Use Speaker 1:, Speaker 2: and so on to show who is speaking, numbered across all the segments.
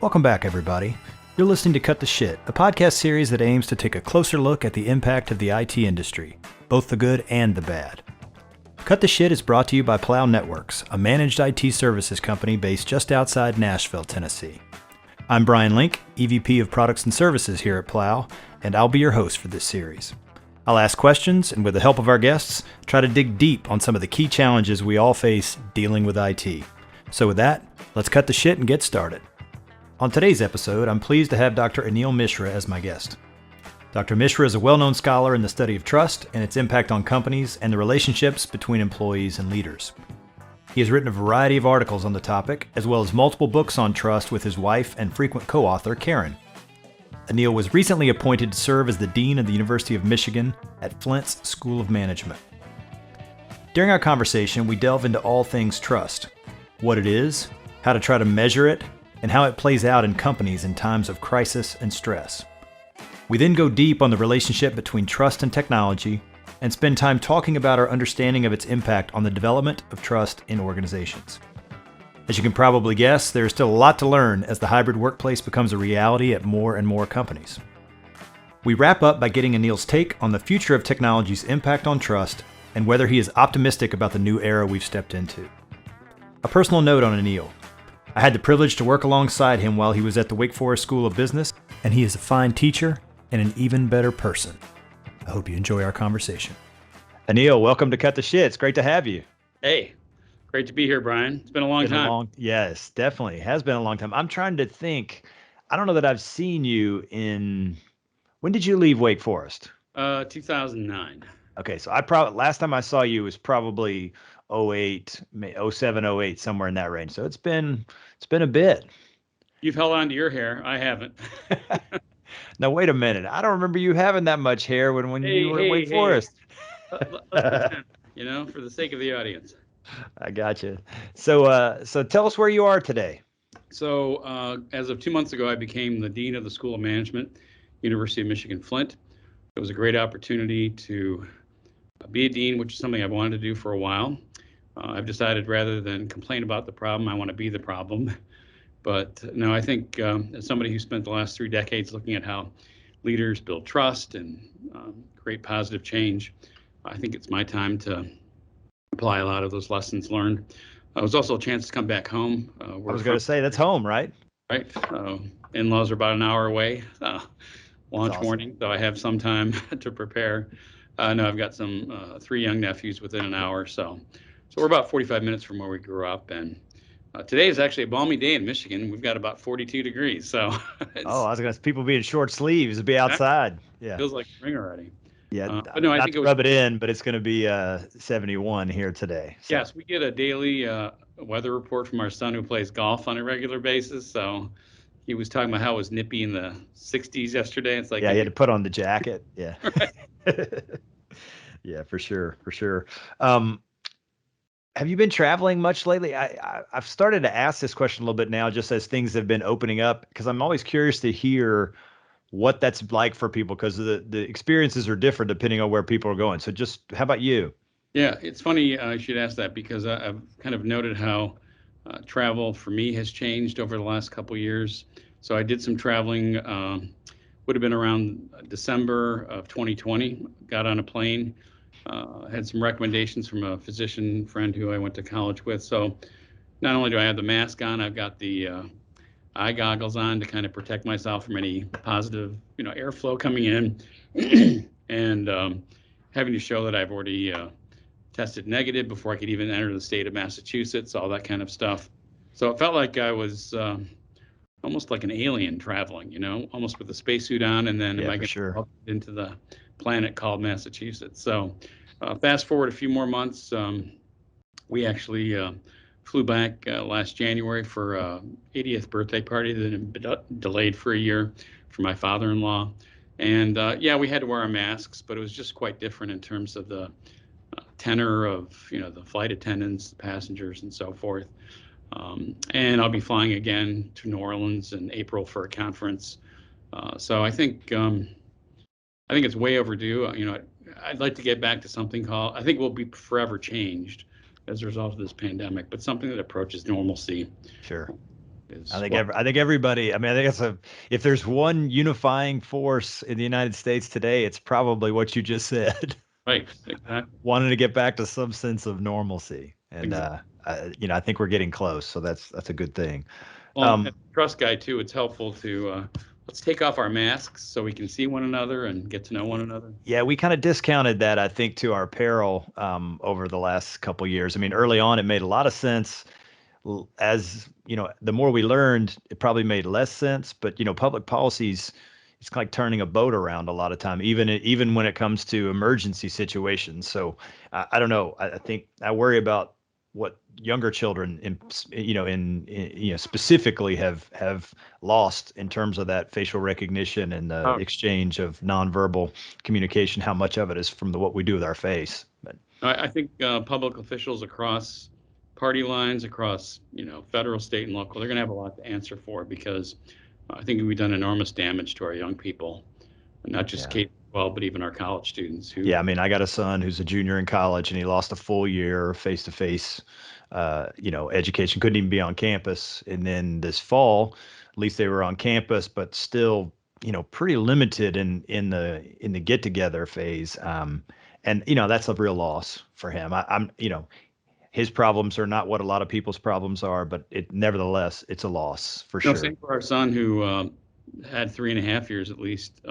Speaker 1: Welcome back, everybody. You're listening to Cut the Shit, a podcast series that aims to take a closer look at the impact of the IT industry, both the good and the bad. Cut the Shit is brought to you by Plow Networks, a managed IT services company based just outside Nashville, Tennessee. I'm Brian Link, EVP of Products and Services here at Plow, and I'll be your host for this series. I'll ask questions, and with the help of our guests, try to dig deep on some of the key challenges we all face dealing with IT. So with that, let's cut the shit and get started. On today's episode, I'm pleased to have Dr. Aneil Mishra as my guest. Dr. Mishra is a well-known scholar in the study of trust and its impact on companies and the relationships between employees and leaders. He has written a variety of articles on the topic, as well as multiple books on trust with his wife and frequent co-author, Karen. Aneil was recently appointed to serve as the Dean of the University of Michigan at Flint School of Management. During our conversation, we delve into all things trust, what it is, how to try to measure it, and how it plays out in companies in times of crisis and stress. We then go deep on the relationship between trust and technology and spend time talking about our understanding of its impact on the development of trust in organizations. As you can probably guess, there is still a lot to learn as the hybrid workplace becomes a reality at more and more companies. We wrap up by getting Aneil's take on the future of technology's impact on trust and whether he is optimistic about the new era we've stepped into. A personal note on Aneil. I had the privilege to work alongside him while he was at the Wake Forest School of Business, and he is a fine teacher and an even better person. I hope you enjoy our conversation. Aneil, welcome to Cut the Shit. It's great to have you.
Speaker 2: Hey, great to be here, Brian. It's been a long time.
Speaker 1: Yes, definitely. It has been a long time. I'm trying to think. I don't know that I've seen you in, when did you leave Wake Forest?
Speaker 2: 2009.
Speaker 1: Okay, so last time I saw you was probably 08, 07, 08, somewhere in that range. So it's been a bit.
Speaker 2: You've held on to your hair. I haven't.
Speaker 1: Now, wait a minute. I don't remember you having that much hair when you were at Wake Forest.
Speaker 2: Let's pretend, for the sake of the audience.
Speaker 1: I gotcha. So tell us where you are today.
Speaker 2: So as of 2 months ago, I became the Dean of the School of Management, University of Michigan, Flint. It was a great opportunity to be a dean, which is something I've wanted to do for a while. I've decided rather than complain about the problem, I want to be the problem. But no, I think as somebody who spent the last 3 decades looking at how leaders build trust and create positive change, I think it's my time to apply a lot of those lessons learned. It was also a chance to come back home.
Speaker 1: I was going to say, that's home, right?
Speaker 2: Right. In-laws are about an hour away. Launch
Speaker 1: awesome.
Speaker 2: morning, so I have some time to prepare. No, I've got some 3 young nephews within an hour, so we're about 45 minutes from where we grew up, and today is actually a balmy day in Michigan. We've got about 42 degrees, so.
Speaker 1: I was going to people be in short sleeves to be outside. Yeah.
Speaker 2: Feels like spring already.
Speaker 1: Yeah,
Speaker 2: but no, I think
Speaker 1: rub it in, but it's going to be 71 here today. So.
Speaker 2: Yes, we get a daily weather report from our son who plays golf on a regular basis, so he was talking about how it was nippy in the 60s yesterday. It's like,
Speaker 1: yeah, he had to put on the jacket. Yeah.
Speaker 2: Right.
Speaker 1: Yeah, for sure. Have you been traveling much lately? I've started to ask this question a little bit now, just as things have been opening up, because I'm always curious to hear what that's like for people, because the experiences are different depending on where people are going. So just, how about you?
Speaker 2: Yeah, it's funny you should ask that, because I've kind of noted how travel for me has changed over the last couple of years. So I did some traveling, would have been around December of 2020, got on a plane, had some recommendations from a physician friend who I went to college with. So not only do I have the mask on, I've got the eye goggles on to kind of protect myself from any positive, airflow coming in, and having to show that I've already tested negative before I could even enter the state of Massachusetts, all that kind of stuff. So it felt like I was almost like an alien traveling, almost with a spacesuit on, and then am I going to go into the planet called Massachusetts? So fast forward a few more months, we actually flew back last January for a 80th birthday party that had been delayed for a year for my father-in-law. And we had to wear our masks, but it was just quite different in terms of the tenor of, the flight attendants, the passengers, and so forth. And I'll be flying again to New Orleans in April for a conference. So I think it's way overdue. I'd like to get back to something I think we'll be forever changed as a result of this pandemic, but something that approaches normalcy.
Speaker 1: Sure.
Speaker 2: is
Speaker 1: I think
Speaker 2: what,
Speaker 1: I think everybody. I mean, I think if there's one unifying force in the United States today, it's probably what you just said.
Speaker 2: right, exactly.
Speaker 1: Wanting to get back to some sense of normalcy, and
Speaker 2: Exactly.
Speaker 1: I think we're getting close, so that's a good thing.
Speaker 2: Well, as
Speaker 1: Um,
Speaker 2: a trust guy too, it's helpful to let's take off our masks so we can see one another and get to know one another.
Speaker 1: yeah, we kind of discounted that, I think, to our peril over the last couple years. I mean, early on, it made a lot of sense. As you know, the more we learned, it probably made less sense. But public policies, it's like turning a boat around a lot of time, even when it comes to emergency situations. So I don't know. I think I worry about what younger children, specifically have lost in terms of that facial recognition and the
Speaker 2: Oh,
Speaker 1: exchange of nonverbal communication. How much of it is from what we do with our face? But
Speaker 2: I think public officials across party lines, across federal, state, and local, they're going to have a lot to answer for because I think we've done enormous damage to our young people, not just
Speaker 1: yeah.
Speaker 2: K-12, but even our college students
Speaker 1: Yeah,
Speaker 2: who.
Speaker 1: I mean, I got a son who's a junior in college, and he lost a full year face-to-face, education. Couldn't even be on campus. And then this fall, at least they were on campus, but still, pretty limited in the get-together phase. And that's a real loss for him. His problems are not what a lot of people's problems are, but nevertheless, it's a loss for
Speaker 2: No,
Speaker 1: sure.
Speaker 2: same for our son who had 3.5 years at least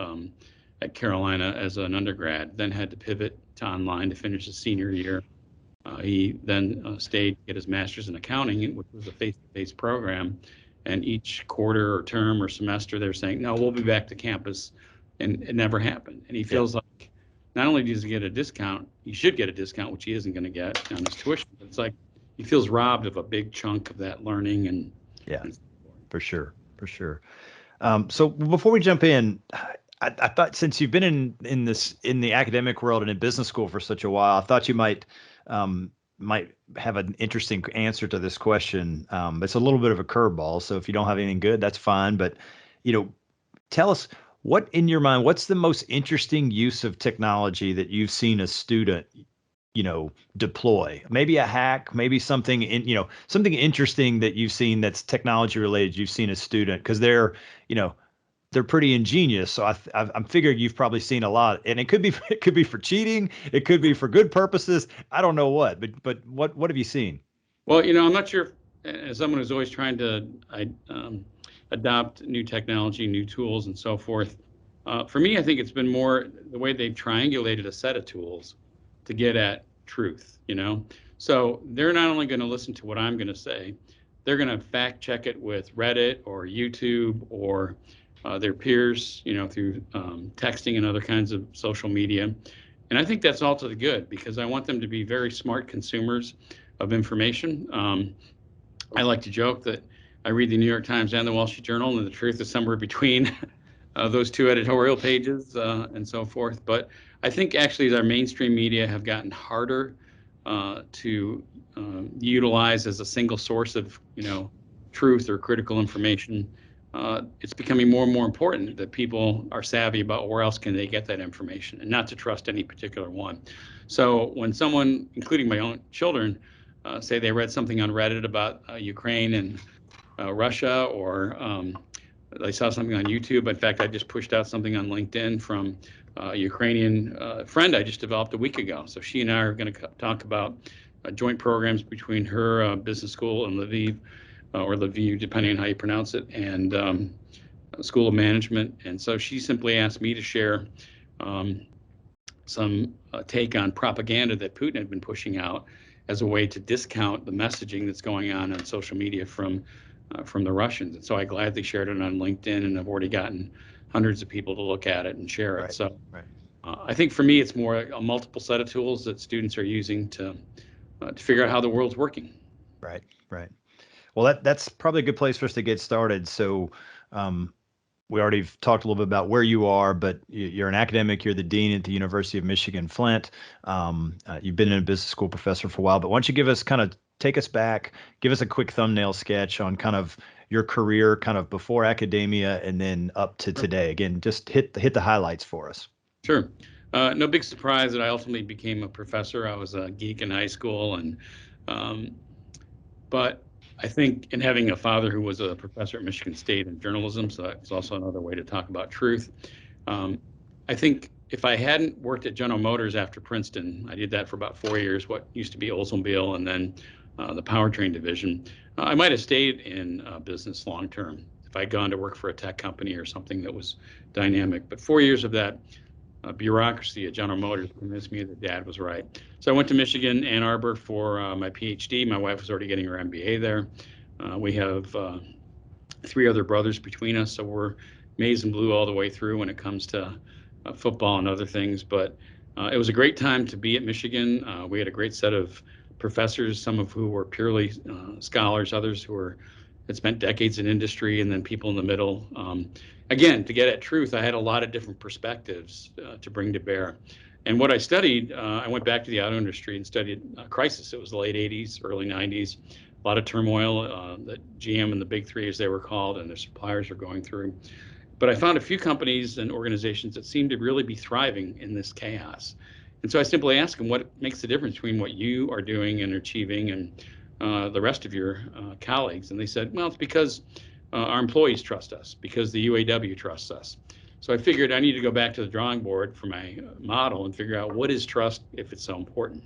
Speaker 2: at Carolina as an undergrad, then had to pivot to online to finish his senior year. He then stayed to get his master's in accounting, which was a face-to-face program. And each quarter or term or semester, they're saying, no, we'll be back to campus. And it never happened. And he
Speaker 1: Yeah,
Speaker 2: feels like not only does he get a discount, he should get a discount, which he isn't going to get on his tuition, but it's like he feels robbed of a big chunk of that learning
Speaker 1: yeah,
Speaker 2: and so forth.
Speaker 1: for sure, for sure. So before we jump in, I thought since you've been in the academic world and in business school for such a while, I thought you might have an interesting answer to this question. It's a little bit of a curveball, so if you don't have anything good, that's fine. But you know, tell us what in your mind, what's the most interesting use of technology that you've seen a student, deploy? Maybe a hack, maybe something interesting that you've seen that's technology related. You've seen a student because you know they're pretty ingenious. So I'm figuring you've probably seen a lot, and it could be it could be for cheating, it could be for good purposes. I don't know but what have you seen?
Speaker 2: Well, I'm not sure, as someone who's always trying to adopt new technology, new tools, and so forth. For me, I think it's been more the way they've triangulated a set of tools to get at truth. So they're not only going to listen to what I'm going to say, they're going to fact check it with Reddit or YouTube or their peers, through texting and other kinds of social media. And I think that's all to the good because I want them to be very smart consumers of information. I like to joke that I read the New York Times and the Wall Street Journal, and the truth is somewhere between those two editorial pages and so forth. But I think actually our mainstream media have gotten harder to utilize as a single source of, truth or critical information. It's becoming more and more important that people are savvy about where else can they get that information and not to trust any particular one. So when someone, including my own children, say they read something on Reddit about Ukraine and Russia, or they saw something on YouTube. In fact, I just pushed out something on LinkedIn from a Ukrainian friend I just developed a week ago. So she and I are going to talk about joint programs between her business school in Lviv, or Lviv, depending on how you pronounce it, and School of Management. And so she simply asked me to share some take on propaganda that Putin had been pushing out as a way to discount the messaging that's going on social media from the Russians. And so I gladly shared it on LinkedIn, and I've already gotten hundreds of people to look at it and share it.
Speaker 1: Right,
Speaker 2: So
Speaker 1: right,
Speaker 2: I think for me, it's more a multiple set of tools that students are using to figure out how the world's working.
Speaker 1: right, right. Well, that's probably a good place for us to get started. So, um, we already talked a little bit about where you are, but you're an academic. You're the dean at the University of Michigan, Flint. You've been a business school professor for a while, but why don't you take us back, give us a quick thumbnail sketch on kind of your career, kind of before academia and then up to today. Again, just hit the highlights for us.
Speaker 2: Sure. No big surprise that I ultimately became a professor. I was a geek in high school, and um, but I think in having a father who was a professor at Michigan State in journalism, so that's also another way to talk about truth. Um, I think if I hadn't worked at General Motors after Princeton, I did that for about 4 years, what used to be Oldsmobile, and then the powertrain division, I might have stayed in business long term if I'd gone to work for a tech company or something that was dynamic. But 4 years of that bureaucracy at General Motors convinced me that Dad was right. So I went to Michigan, Ann Arbor for my PhD. My wife was already getting her MBA there. We have 3 other brothers between us, so we're maize and blue all the way through when it comes to football and other things. But it was a great time to be at Michigan. We had a great set of professors, some of who were purely scholars, others who had spent decades in industry, and then people in the middle. Again, to get at truth, I had a lot of different perspectives to bring to bear. And what I studied, I went back to the auto industry and studied crisis. It was the late 80s, early 90s. A lot of turmoil that GM and the big three, as they were called, and their suppliers are going through. But I found a few companies and organizations that seemed to really be thriving in this chaos. And so I simply asked them, what makes the difference between what you are doing and achieving and the rest of your colleagues? And they said, well, it's because our employees trust us, because the UAW trusts us. So I figured I need to go back to the drawing board for my model and figure out what is trust if it's so important.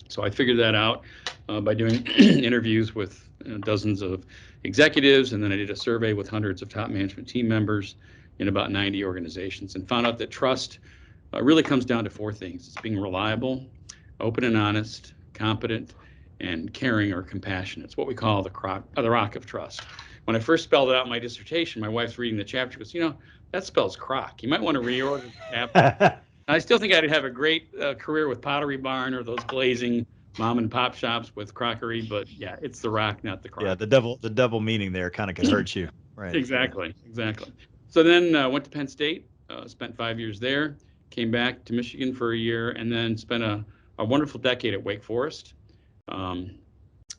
Speaker 2: So I figured that out by doing interviews with dozens of executives, and then I did a survey with hundreds of top management team members in about 90 organizations, and found out that trust really comes down to 4 things. It's being reliable, open and honest, competent, and caring or compassionate. It's what we call the rock of trust. When I first spelled it out in my dissertation, my wife's reading the chapter, goes, that spells crock. You might want to reorder the chapter. I still think I'd have a great career with Pottery Barn or those glazing mom and pop shops with crockery, but yeah, it's the rock, not the crock.
Speaker 1: Yeah, the double meaning there kind of could hurt you. Right.
Speaker 2: Exactly. So then went to Penn State, spent 5 years there, came back to Michigan for a year, and then spent a wonderful decade at Wake Forest.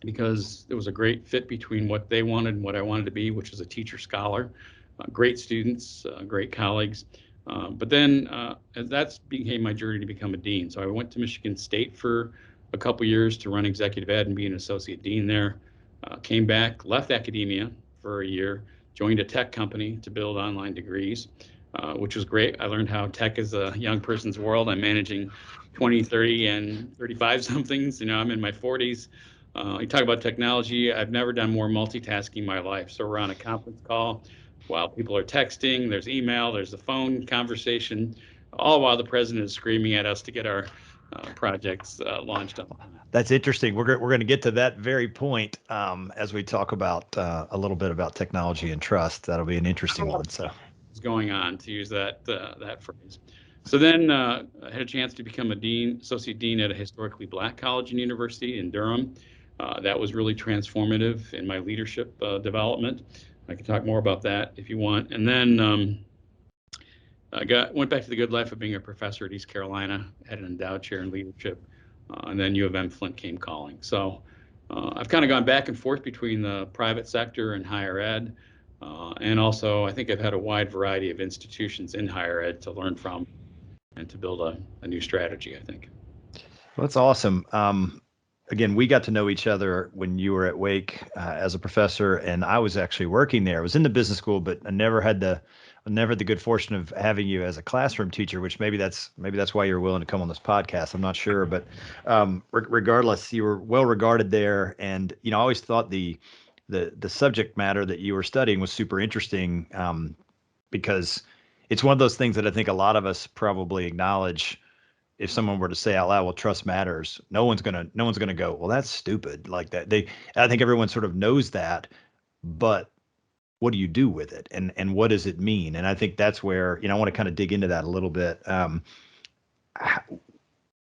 Speaker 2: Because it was a great fit between what they wanted and what I wanted to be, which was a teacher scholar, great students, great colleagues. But then that became my journey to become a dean. So I went to Michigan State for a couple years to run executive ed and be an associate dean there. Came back, left academia for a year, joined a tech company to build online degrees, which was great. I learned how tech is a young person's world. I'm managing 20, 30, and 35 somethings. I'm in my 40s. You talk about technology. I've never done more multitasking in my life. So we're on a conference call while people are texting. There's email. There's the phone conversation, all while the president is screaming at us to get our projects launched up.
Speaker 1: That's interesting. We're going to get to that very point as we talk about a little bit about technology and trust. That'll be an interesting one. So,
Speaker 2: what's going on, to use that phrase. So then I had a chance to become associate dean at a historically Black college and university in Durham. That was really transformative in my leadership development. I can talk more about that if you want. And then went back to the good life of being a professor at East Carolina, had an endowed chair in leadership, and then U of M Flint came calling. So I've kind of gone back and forth between the private sector and higher ed. And also, I think I've had a wide variety of institutions in higher ed to learn from and to build a new strategy, I think.
Speaker 1: Well, that's awesome. Again, we got to know each other when you were at Wake as a professor, and I was actually working there. I was in the business school, but I never had the good fortune of having you as a classroom teacher, which maybe that's why you're willing to come on this podcast. I'm not sure, but regardless, you were well regarded there, and I always thought the subject matter that you were studying was super interesting because it's one of those things that I think a lot of us probably acknowledge. If someone were to say out loud, well, trust matters, no one's gonna go, well, that's stupid, like that. I think everyone sort of knows that, but what do you do with it, and what does it mean? And I think that's where I want to kind of dig into that a little bit.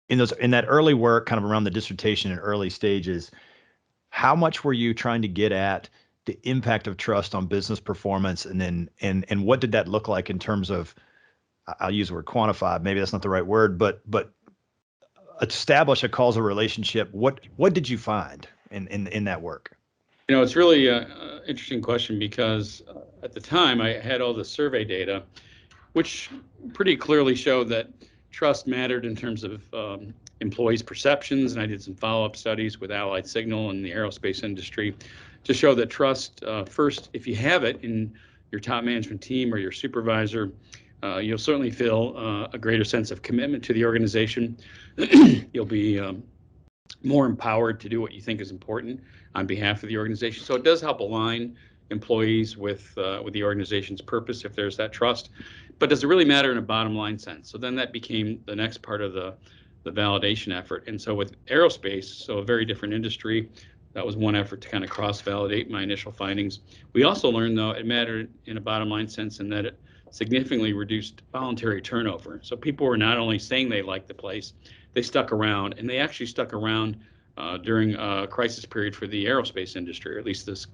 Speaker 1: In that early work, kind of around the dissertation and early stages, how much were you trying to get at the impact of trust on business performance, and then and what did that look like in terms of, I'll use the word quantify, maybe that's not the right word, but establish a causal relationship. What did you find in that work?
Speaker 2: It's really an interesting question because at the time I had all the survey data, which pretty clearly showed that trust mattered in terms of employees' perceptions, and I did some follow-up studies with Allied Signal and the aerospace industry. to show that trust, first, if you have it in your top management team or your supervisor, you'll certainly feel a greater sense of commitment to the organization. You'll be more empowered to do what you think is important on behalf of the organization. So it does help align employees with the organization's purpose if there's that trust. But does it really matter in a bottom line sense? So then that became the next part of the validation effort. And so with aerospace, so a very different industry, that was one effort to kind of cross-validate my initial findings. We also learned, though, it mattered in a bottom line sense in that it significantly reduced voluntary turnover. So people were not only saying they liked the place, they stuck around, and they actually stuck around during a crisis period for the aerospace industry, or at least this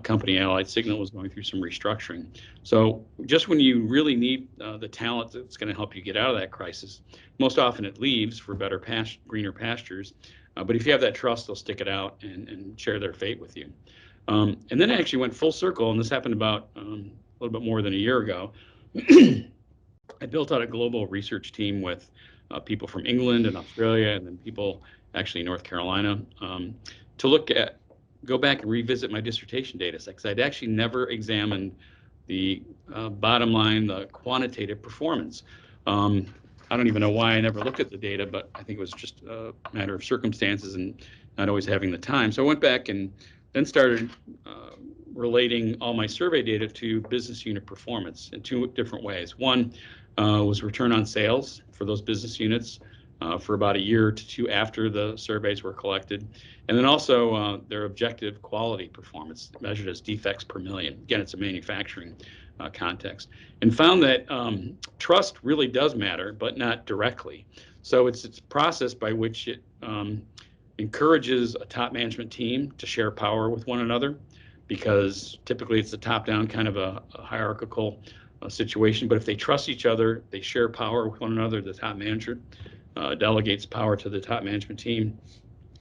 Speaker 2: company, Allied Signal, was going through some restructuring. So just when you really need the talent that's going to help you get out of that crisis, most often it leaves for better greener pastures. But if you have that trust, they'll stick it out and share their fate with you. And then I actually went full circle, and this happened about a little bit more than a year ago. I built out a global research team with people from England and Australia, and then people actually in North Carolina, to go back and revisit my dissertation data set, because I'd actually never examined the bottom line, the quantitative performance. I don't even know why I never looked at the data, but I think it was just a matter of circumstances and not always having the time. So I went back and then started relating all my survey data to business unit performance in two different ways. One was return on sales for those business units for about a year to two after the surveys were collected. And then also their objective quality performance measured as defects per million. Again, it's a manufacturing context, and found that trust really does matter, but not directly. So it's a process by which it encourages a top management team to share power with one another, because typically it's a top-down kind of a hierarchical situation. But if they trust each other, they share power with one another, the top manager delegates power to the top management team.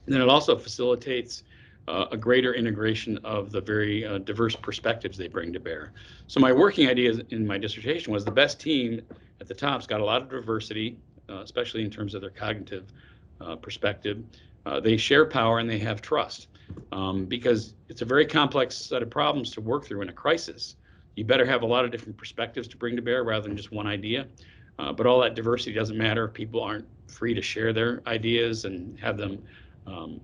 Speaker 2: And then it also facilitates a greater integration of the very diverse perspectives they bring to bear. So my working idea in my dissertation was the best team at the top's got a lot of diversity, especially in terms of their cognitive perspective. They share power and they have trust, because it's a very complex set of problems to work through in a crisis. You better have a lot of different perspectives to bring to bear rather than just one idea. But all that diversity doesn't matter if people aren't free to share their ideas and have them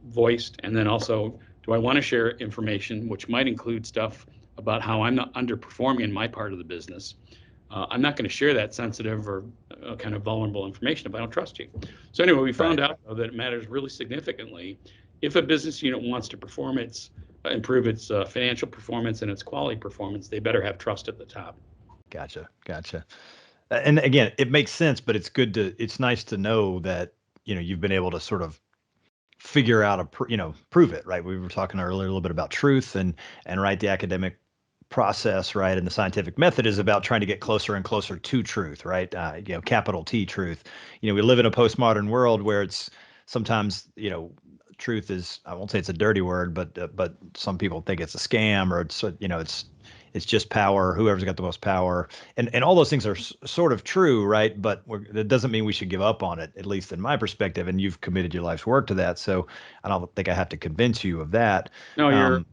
Speaker 2: voiced. And then also, do I want to share information, which might include stuff about how I'm not underperforming in my part of the business? I'm not going to share that sensitive or kind of vulnerable information if I don't trust you. So anyway, we found out, though, that it matters really significantly. If a business unit wants to improve its financial performance and its quality performance, they better have trust at the top.
Speaker 1: Gotcha. And again, it makes sense, but it's nice to know that, you've been able to sort of figure out prove it, right? We were talking earlier a little bit about truth and right, the academic process, right, and the scientific method is about trying to get closer and closer to truth, right? Capital T truth. We live in a postmodern world where it's sometimes, truth is, I won't say it's a dirty word, but some people think it's a scam, or it's just power, whoever's got the most power, and all those things are sort of true, right? But that doesn't mean we should give up on it, at least in my perspective. And you've committed your life's work to that, so I don't think I have to convince you of that.
Speaker 2: No,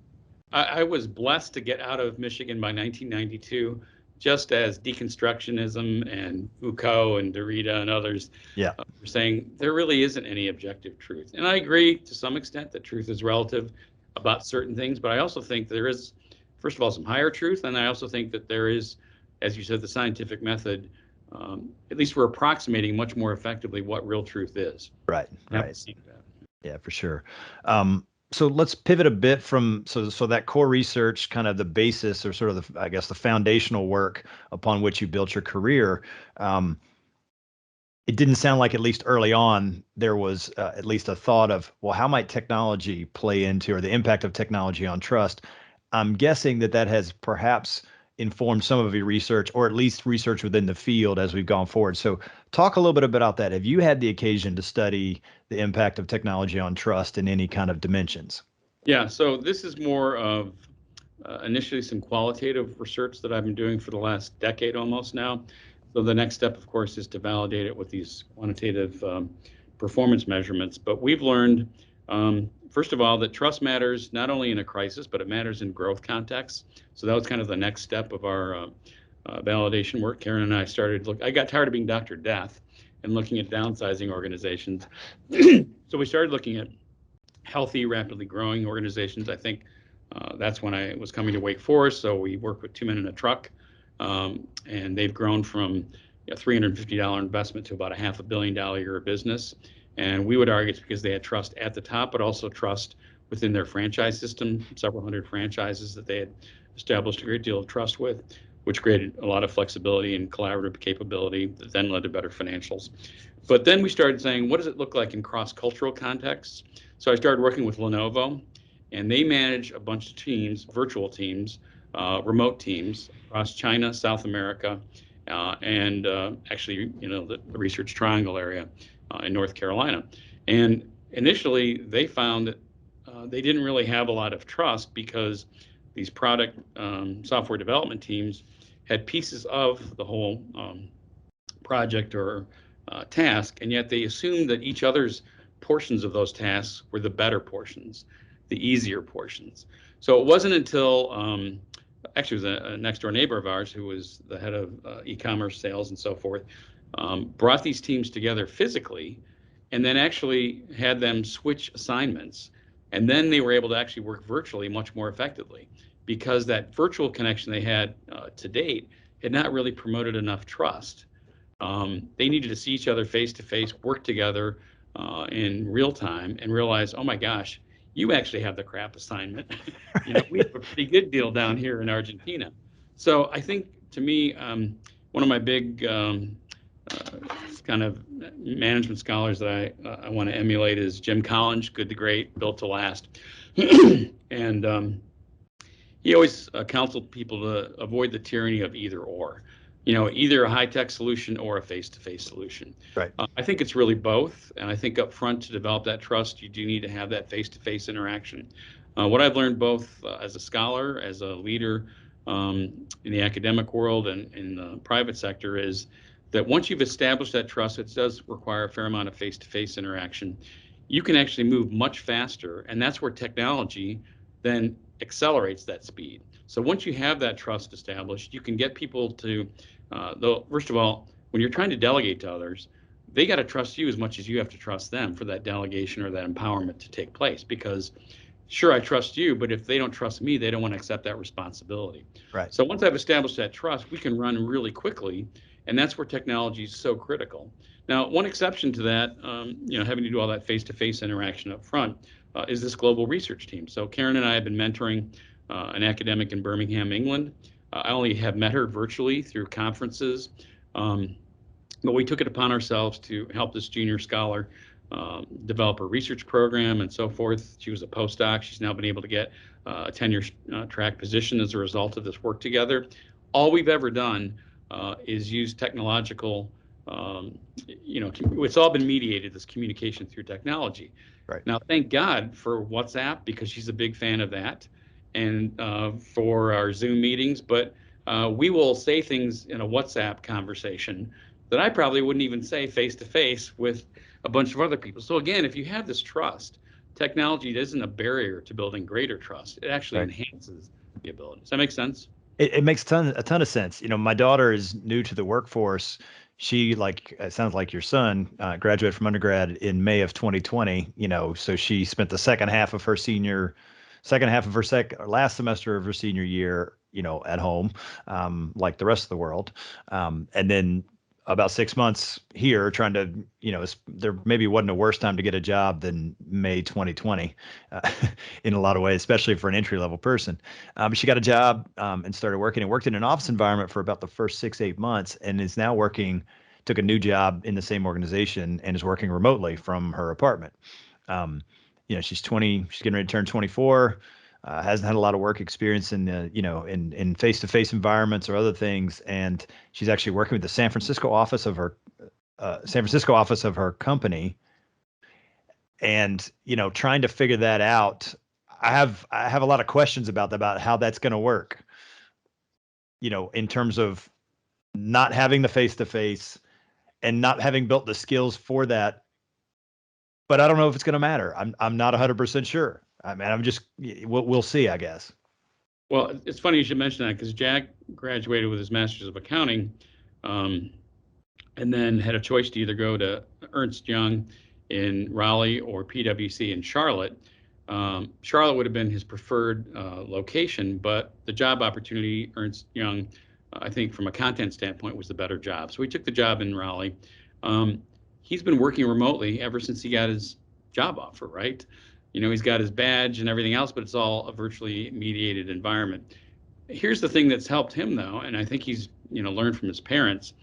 Speaker 2: I was blessed to get out of Michigan by 1992, just as deconstructionism and Foucault and Derrida and others were saying there really isn't any objective truth. And I agree to some extent that truth is relative about certain things, but I also think there is, first of all, some higher truth, and I also think that there is, as you said, the scientific method, at least we're approximating much more effectively what real truth is.
Speaker 1: Right. Yeah, for sure. So let's pivot a bit from so that core research, kind of the basis, or sort of the foundational work upon which you built your career. It didn't sound like, at least early on, there was at least a thought of, well, how might technology play into, or the impact of technology on trust? I'm guessing that has perhaps informed some of your research, or at least research within the field as we've gone forward. So talk a little bit about that. Have you had the occasion to study the impact of technology on trust in any kind of dimensions?
Speaker 2: Yeah, so this is more of initially some qualitative research that I've been doing for the last decade almost now. So the next step, of course, is to validate it with these quantitative performance measurements. But we've learned first of all, that trust matters not only in a crisis, but it matters in growth contexts. So that was kind of the next step of our validation work. Karen and I I got tired of being Dr. Death and looking at downsizing organizations. So we started looking at healthy, rapidly growing organizations. I think that's when I was coming to Wake Forest. So we worked with Two Men in a Truck, and they've grown from a $350 investment to about a $500 million a year business. And we would argue it's because they had trust at the top, but also trust within their franchise system, several hundred franchises that they had established a great deal of trust with, which created a lot of flexibility and collaborative capability that then led to better financials. But then we started saying, what does it look like in cross-cultural contexts? So I started working with Lenovo, and they manage a bunch of teams, virtual teams, remote teams across China, South America, and actually, the Research Triangle area in North Carolina. And initially, they found that they didn't really have a lot of trust because these product software development teams had pieces of the whole project or task, and yet they assumed that each other's portions of those tasks were the better portions, the easier portions. So it wasn't until actually it was a next door neighbor of ours who was the head of e-commerce sales and so forth, brought these teams together physically, and then actually had them switch assignments. And then they were able to actually work virtually much more effectively because that virtual connection they had to date had not really promoted enough trust. They needed to see each other face to face, work together in real time, and realize, oh my gosh, you actually have the crap assignment. We have a pretty good deal down here in Argentina. So I think, to me, one of my big kind of management scholars that I want to emulate is Jim Collins, Good to Great, Built to Last. And he always counseled people to avoid the tyranny of either or. Either a high-tech solution or a face-to-face solution.
Speaker 1: Right.
Speaker 2: I think it's really both, and I think up front to develop that trust, you do need to have that face-to-face interaction. What I've learned both as a scholar, as a leader in the academic world and in the private sector is that once you've established that trust, it does require a fair amount of face-to-face interaction. You can actually move much faster, and that's where technology then accelerates that speed. So once you have that trust established, you can get people to, first of all, when you're trying to delegate to others, they got to trust you as much as you have to trust them for that delegation or that empowerment to take place. Because sure, I trust you, but if they don't trust me, they don't want to accept that responsibility.
Speaker 1: Right.
Speaker 2: So once I've established that trust, we can run really quickly, and that's where technology is so critical. Now, one exception to that, having to do all that face-to-face interaction up front, is this global research team. So Karen and I have been mentoring an academic in Birmingham, England. I only have met her virtually through conferences, but we took it upon ourselves to help this junior scholar develop a research program and so forth. She was a postdoc. She's now been able to get a tenure track position as a result of this work together. All we've ever done is use technological, it's all been mediated, this communication through technology.
Speaker 1: Right.
Speaker 2: Now, thank God for WhatsApp, because she's a big fan of that, and for our Zoom meetings, but we will say things in a WhatsApp conversation that I probably wouldn't even say face-to-face with a bunch of other people. So again, if you have this trust, technology isn't a barrier to building greater trust. It actually enhances the ability. Does that make sense?
Speaker 1: It makes a ton of sense. My daughter is new to the workforce. She, it sounds like your son, graduated from undergrad in May of 2020. So she spent the last semester of her senior year, at home, like the rest of the world, and then about 6 months here trying to, there maybe wasn't a worse time to get a job than May 2020 in a lot of ways, especially for an entry-level person. She got a job and started working and worked in an office environment for about the first 8 months, and is now took a new job in the same organization and is working remotely from her apartment. She's 20, she's getting ready to turn 24. Hasn't had a lot of work experience in in face-to-face environments or other things, and she's actually working with the San Francisco office of her company, and trying to figure that out. I have a lot of questions about how that's going to work. In terms of not having the face-to-face and not having built the skills for that but I don't know if it's going to matter. I'm not 100% sure. I mean, we'll see, I guess.
Speaker 2: Well, it's funny you should mention that because Jack graduated with his Master's of Accounting, um, and then had a choice to either go to Ernst Young in Raleigh or PwC in Charlotte. Charlotte would have been his preferred location, but the job opportunity, Ernst Young, I think from a content standpoint, was the better job. So he took the job in Raleigh. He's been working remotely ever since he got his job offer, right? He's got his badge and everything else, but it's all a virtually mediated environment. Here's the thing that's helped him, though, and I think he's learned from his parents,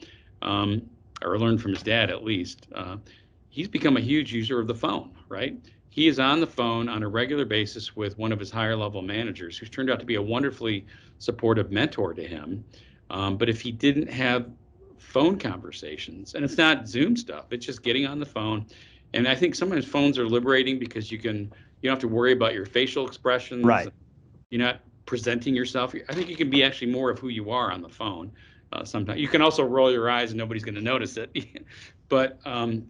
Speaker 2: or learned from his dad at least. He's become a huge user of the phone, right? He is on the phone on a regular basis with one of his higher level managers, who's turned out to be a wonderfully supportive mentor to him. But if he didn't have phone conversations, and it's not Zoom stuff, it's just getting on the phone. And I think sometimes phones are liberating because you don't have to worry about your facial expressions.
Speaker 1: Right.
Speaker 2: You're not presenting yourself. I think you can be actually more of who you are on the phone. Sometimes you can also roll your eyes and nobody's going to notice it. But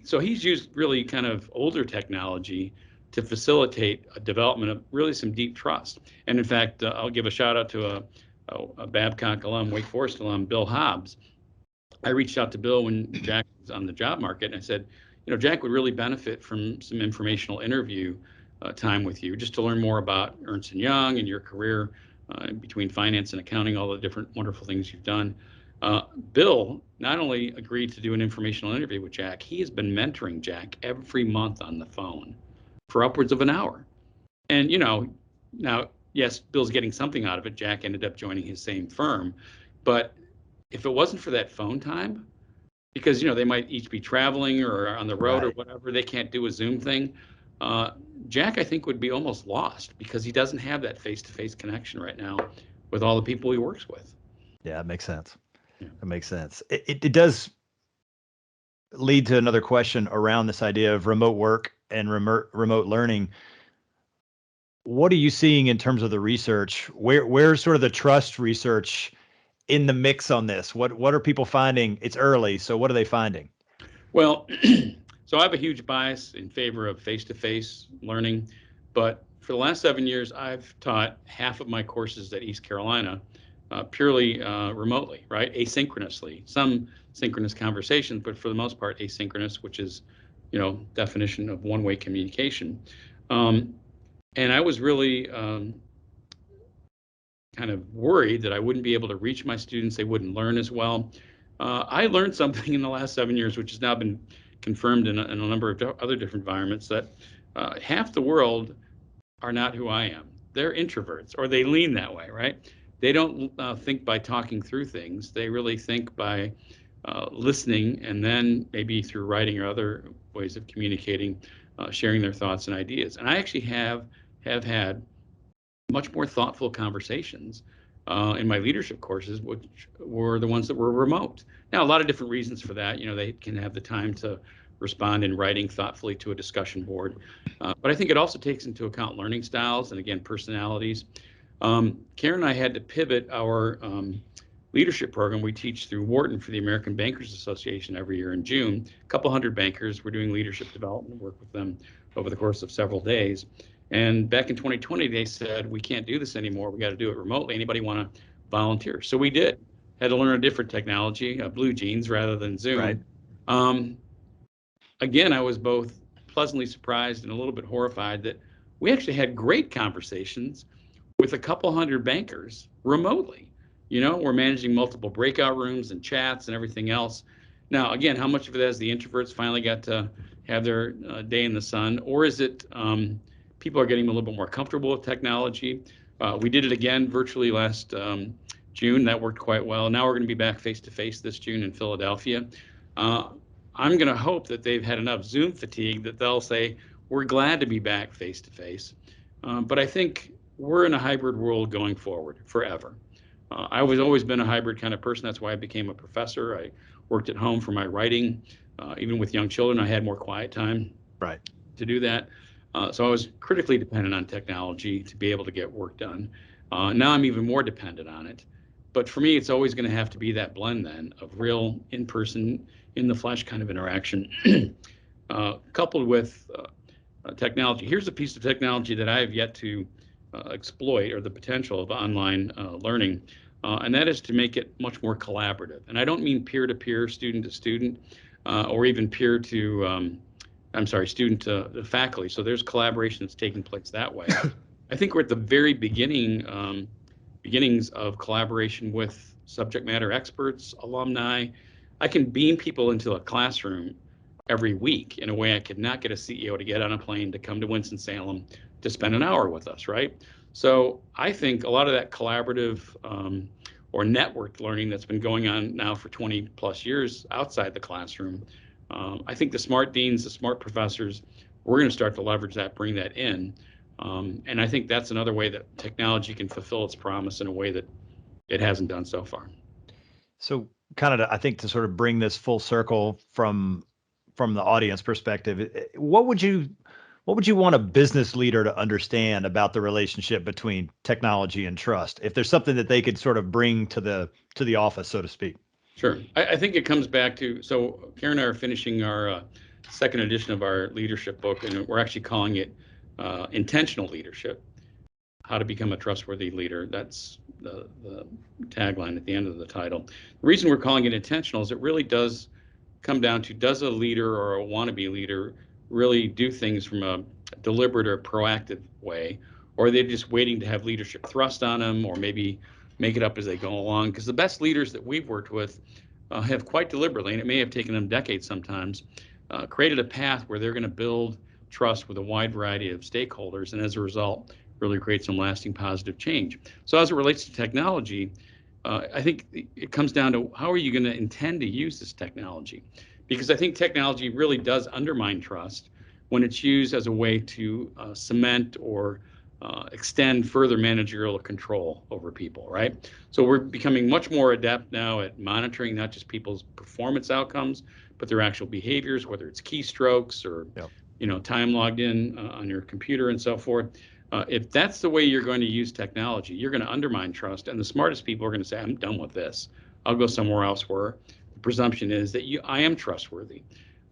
Speaker 2: so he's used really kind of older technology to facilitate a development of really some deep trust. And in fact, I'll give a shout out to a Babcock alum, Wake Forest alum, Bill Hobbs. I reached out to Bill when Jack was on the job market, and I said, Jack would really benefit from some informational interview time with you, just to learn more about Ernst & Young and your career between finance and accounting, all the different wonderful things you've done. Bill not only agreed to do an informational interview with Jack, he has been mentoring Jack every month on the phone for upwards of an hour. And, now, yes, Bill's getting something out of it. Jack ended up joining his same firm. But if it wasn't for that phone time, because, they might each be traveling or on the road or whatever, they can't do a Zoom thing. Jack, I think, would be almost lost because he doesn't have that face-to-face connection right now with all the people he works with.
Speaker 1: Yeah, it makes sense.
Speaker 2: Yeah.
Speaker 1: It makes sense. It does lead to another question around this idea of remote work and remote learning. What are you seeing in terms of the research? Where's sort of the trust research in the mix on this? What are people finding? It's early, so what are they finding?
Speaker 2: Well, so I have a huge bias in favor of face-to-face learning, but for the last 7 years, I've taught half of my courses at East Carolina purely remotely, right? Asynchronously. Some synchronous conversations, but for the most part, asynchronous, which is, definition of one-way communication. And I was really kind of worried that I wouldn't be able to reach my students. They wouldn't learn as well. I learned something in the last 7 years, which has now been confirmed in a number of other different environments, that half the world are not who I am. They're introverts, or they lean that way, right? They don't think by talking through things. They really think by listening, and then maybe through writing or other ways of communicating, sharing their thoughts and ideas. And I actually have had much more thoughtful conversations in my leadership courses, which were the ones that were remote. Now, a lot of different reasons for that. They can have the time to respond in writing thoughtfully to a discussion board. But I think it also takes into account learning styles and, again, personalities. Karen and I had to pivot our leadership program we teach through Wharton for the American Bankers Association every year in June. A couple hundred bankers. We're doing leadership development work with them over the course of several days. And back in 2020, they said, we can't do this anymore. We got to do it remotely. Anybody want to volunteer? So we did. Had to learn a different technology, Blue Jeans rather than Zoom. Right. Again, I was both pleasantly surprised and a little bit horrified that we actually had great conversations with a couple hundred bankers remotely. We're managing multiple breakout rooms and chats and everything else. Now, again, how much of it is the introverts finally got to have their day in the sun, or is it people are getting a little bit more comfortable with technology? We did it again virtually last June. That worked quite well. Now we're going to be back face-to-face this June in Philadelphia. I'm going to hope that they've had enough Zoom fatigue that they'll say, we're glad to be back face-to-face. But I think we're in a hybrid world going forward forever. I've always been a hybrid kind of person. That's why I became a professor. I worked at home for my writing. Even with young children, I had more quiet time to do that. So I was critically dependent on technology to be able to get work done. Now I'm even more dependent on it. But for me, it's always going to have to be that blend then of real in-person, in the flesh kind of interaction, coupled with technology. Here's a piece of technology that I have yet to exploit, or the potential of online learning, and that is to make it much more collaborative. And I don't mean peer-to-peer, student-to-student, or even peer to, student to faculty. So there's collaboration that's taking place that way. I think we're at the very beginnings of collaboration with subject matter experts, alumni. I can beam people into a classroom every week in a way I could not get a CEO to get on a plane to come to Winston-Salem to spend an hour with us, right? So I think a lot of that collaborative or networked learning that's been going on now for 20 plus years outside the classroom, I think the smart deans, the smart professors, we're going to start to leverage that, bring that in. And I think that's another way that technology can fulfill its promise in a way that it hasn't done so far.
Speaker 1: So kind of, I think, to sort of bring this full circle from the audience perspective, what would you want a business leader to understand about the relationship between technology and trust, if there's something that they could sort of bring to the office, so to speak?
Speaker 2: Sure. I think it comes back to, so Karen and I are finishing our second edition of our leadership book, and we're actually calling it Intentional Leadership, How to Become a Trustworthy Leader. That's the tagline at the end of the title. The reason we're calling it intentional is it really does come down to, does a leader or a wannabe leader really do things from a deliberate or proactive way, or are they just waiting to have leadership thrust on them, or maybe make it up as they go along? Because the best leaders that we've worked with have quite deliberately, and it may have taken them decades sometimes, created a path where they're going to build trust with a wide variety of stakeholders, and as a result, really create some lasting positive change. So as it relates to technology, I think it comes down to, how are you going to intend to use this technology? Because I think technology really does undermine trust when it's used as a way to cement or extend further managerial control over people, right? So we're becoming much more adept now at monitoring not just people's performance outcomes, but their actual behaviors, whether it's keystrokes or time logged in on your computer and so forth. If that's the way you're going to use technology, you're going to undermine trust, and the smartest people are going to say, I'm done with this. I'll go somewhere else where the presumption is that I am trustworthy.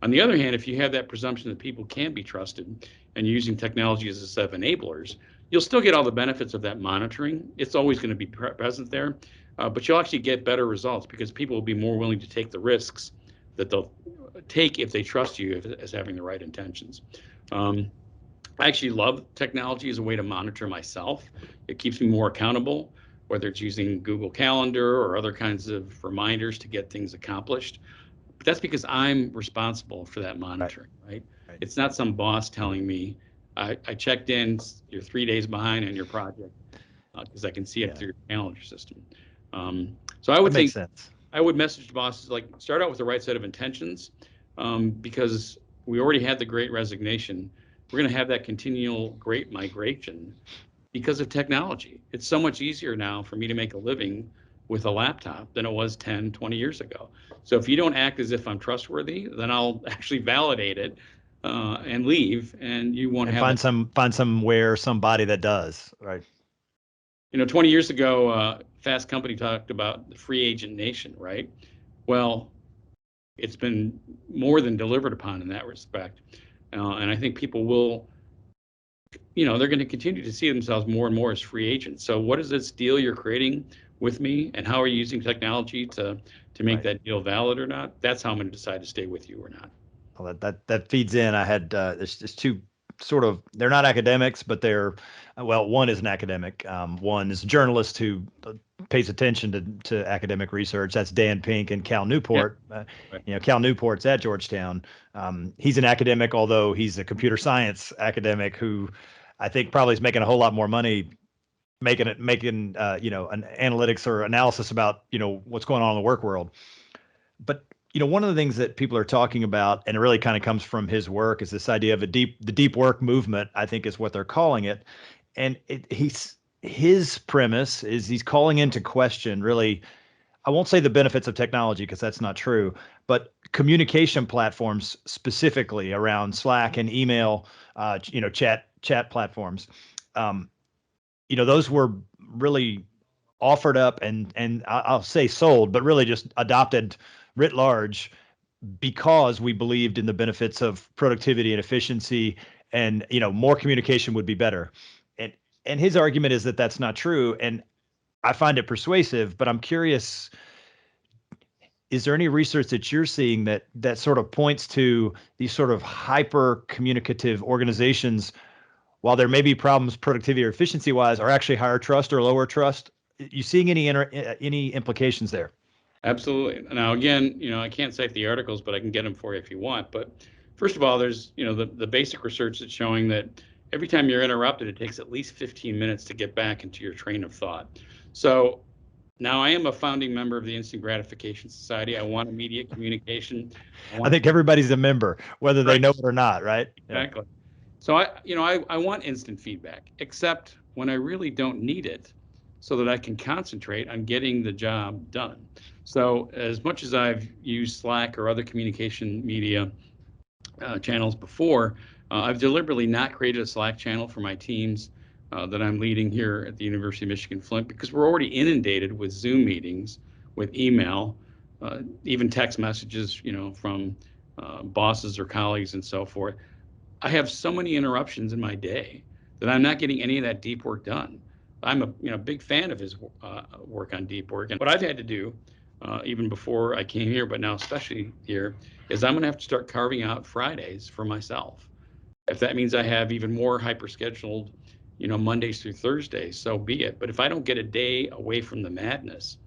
Speaker 2: On the other hand, if you have that presumption that people can be trusted and you're using technology as a set of enablers, you'll still get all the benefits of that monitoring. It's always going to be present there, but you'll actually get better results because people will be more willing to take the risks that they'll take if they trust you as having the right intentions. I actually love technology as a way to monitor myself. It keeps me more accountable, whether it's using Google Calendar or other kinds of reminders to get things accomplished. But that's because I'm responsible for that monitoring, right? It's not some boss telling me, I checked in, you're 3 days behind on your project, because I can see it through your calendar system. So I would
Speaker 1: That makes
Speaker 2: think,
Speaker 1: sense.
Speaker 2: I would message bosses, like, start out with the right set of intentions, because we already had the great resignation. We're going to have that continual great migration because of technology. It's so much easier now for me to make a living with a laptop than it was 10, 20 years ago. So if you don't act as if I'm trustworthy, then I'll actually validate it and leave, and you won't
Speaker 1: And
Speaker 2: have
Speaker 1: find somebody that does, right?
Speaker 2: 20 years ago, Fast Company talked about the free agent nation, right? Well, it's been more than delivered upon in that respect. And I think people will, they're going to continue to see themselves more and more as free agents. So what is this deal you're creating with me, and how are you using technology to make that deal valid or not? That's how I'm going to decide to stay with you or not.
Speaker 1: Well, that feeds in. I had there's two sort of, they're not academics, but they're, well, one is an academic. One is a journalist who pays attention to academic research. That's Dan Pink and Cal Newport.
Speaker 2: Right.
Speaker 1: Cal Newport's at Georgetown. He's an academic, although he's a computer science academic who I think probably is making a whole lot more money making an analytics or analysis about what's going on in the work world. But one of the things that people are talking about, and it really kind of comes from his work, is this idea of the deep work movement, I think is what they're calling it. And his premise is he's calling into question, really, I won't say the benefits of technology because that's not true, but communication platforms specifically around Slack and email, chat platforms. Those were really offered up and I'll say sold, but really just adopted writ large because we believed in the benefits of productivity and efficiency and more communication would be better. And his argument is that that's not true, and I find it persuasive, but I'm curious, is there any research that you're seeing that sort of points to these sort of hyper communicative organizations, while there may be problems productivity or efficiency wise, are actually higher trust or lower trust? You seeing any implications there?
Speaker 2: Absolutely. Now, again, I can't cite the articles, but I can get them for you if you want. But first of all, there's, the basic research that's showing that every time you're interrupted, it takes at least 15 minutes to get back into your train of thought. So now I am a founding member of the Instant Gratification Society. I want immediate communication.
Speaker 1: I think everybody's a member, whether they know it or not, right?
Speaker 2: Exactly. Yeah. So I want instant feedback, except when I really don't need it, so that I can concentrate on getting the job done. So as much as I've used Slack or other communication media channels before, I've deliberately not created a Slack channel for my teams that I'm leading here at the University of Michigan Flint, because we're already inundated with Zoom meetings, with email, even text messages, from bosses or colleagues and so forth. I have so many interruptions in my day that I'm not getting any of that deep work done. I'm a big fan of his work on deep work, and what I've had to do, even before I came here, but now especially here, is I'm going to have to start carving out Fridays for myself. If that means I have even more hyper scheduled, Mondays through Thursdays, so be it. But if I don't get a day away from the madness,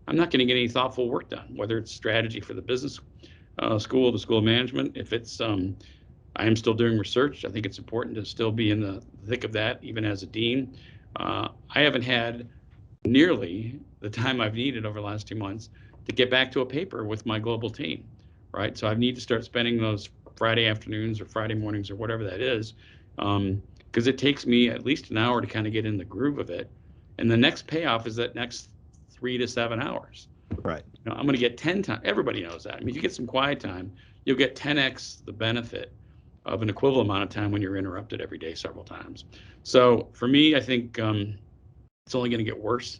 Speaker 2: I'm not going to get any thoughtful work done. Whether it's strategy for the business school, the School of Management, if it's I am still doing research. I think it's important to still be in the thick of that, even as a dean. I haven't had nearly the time I've needed over the last 2 months to get back to a paper with my global team, right? So I need to start spending those Friday afternoons or Friday mornings or whatever that is, because it takes me at least an hour to kind of get in the groove of it. And the next payoff is that next 3 to 7 hours.
Speaker 1: Right.
Speaker 2: I'm going to get 10 times. Everybody knows that. I mean, if you get some quiet time, you'll get 10x the benefit of an equivalent amount of time when you're interrupted every day several times. So for me, I think it's only going to get worse.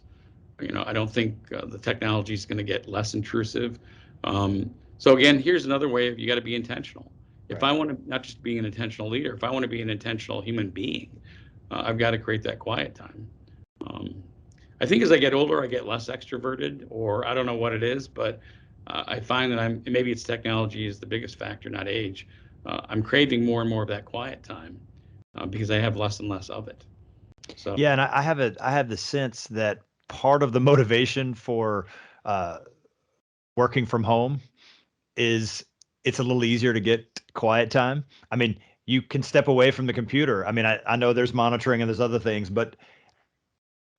Speaker 2: I don't think the technology is going to get less intrusive. So again, here's another way of, you got to be intentional. If I want to not just be an intentional leader, if I want to be an intentional human being, I've got to create that quiet time. I think as I get older, I get less extroverted, or I don't know what it is, but I find that maybe it's technology is the biggest factor, not age. I'm craving more and more of that quiet time because I have less and less of it. So
Speaker 1: yeah, and I have the sense that part of the motivation for working from home is it's a little easier to get quiet time. I mean, you can step away from the computer. I mean, I know there's monitoring and there's other things, but